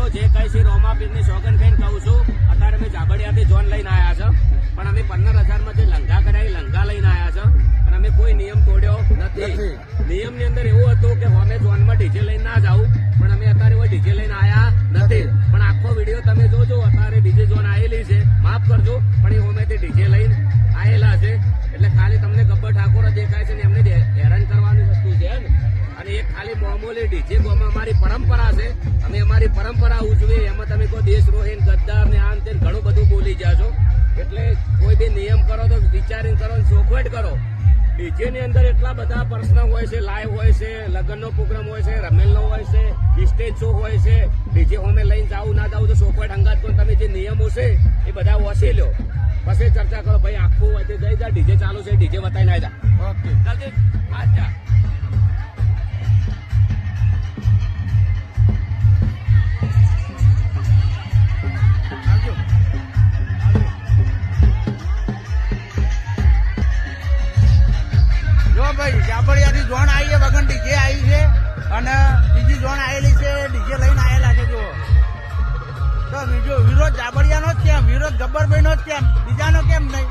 મિત્રો જે કઈ છે રોમાપીરની સોગન ખાઈને કહું છું. અત્યારે અમે જાબડિયાથી જોન લઈને આવ્યા છે, પણ અમે 15,000માં જે લંગા કર્યા એ લંગા લઈને આવ્યા છે, અને અમે કોઈ નિયમ તોડ્યો નથી. નિયમની અંદર એવું હતું કે અમે જોનમાં ડીજે લઈને ના જાવ, પણ અમે અત્યારે ડીજે લઈને આવ્યા નથી. પણ આખો વિડીયો તમે જોજો, અત્યારે ડીજે જોન આવેલી છે, માફ કરજો, પણ એ હોમેથી ડીજે લઈને આવેલા છે. એટલે ખાલી તમને ગબ્બર ઠાકોર દેખાય છે ને એમને હેરાન કરવાની વસ્તુ છે ને. અને એક ખાલી મામૂલી ડીજે અમારી પરંપરા છે, અમે અમારી પરંપરા ઉજવીએ. એમાં તમે કોઈ દેશદ્રોહી ગદ્દાર ને આમ તેમ ઘણું બધું બોલી જાશો. એટલે કોઈ બી નિયમ કરો તો વિચારીને કરો, ચોખવટ કરો. ડીજે ની અંદર એટલા બધા પ્રશ્ન હોય છે, લાઈવ હોય છે, લગ્નનો પ્રોગ્રામ હોય છે, રમેલનો હોય છે, સ્ટેજ શો હોય છે. ડીજે હોમે લઈને જાવું ના જાવું તો ચોખવટ હંગાત પણ તમે જે નિયમો છે એ બધા ઓછી લો, પછી ચર્ચા કરો. ભાઈ આખું હોય જઈ જા, ડીજે ચાલુ છે, ડીજે બતાવી ના જા. ઓકે અચ્છા. ભાઈ જાબડિયાથી ઝોન આવી છે, વગન ડીજે આવી છે, અને બીજી ઝોન આવેલી છે, ડીજે લઈને આવેલા છે. જુઓ તો વિરોધ જાબડિયાનો જ કેમ, વિરોધ ગબ્બરભાઈનો જ કેમ, બીજાનો કેમ નહીં?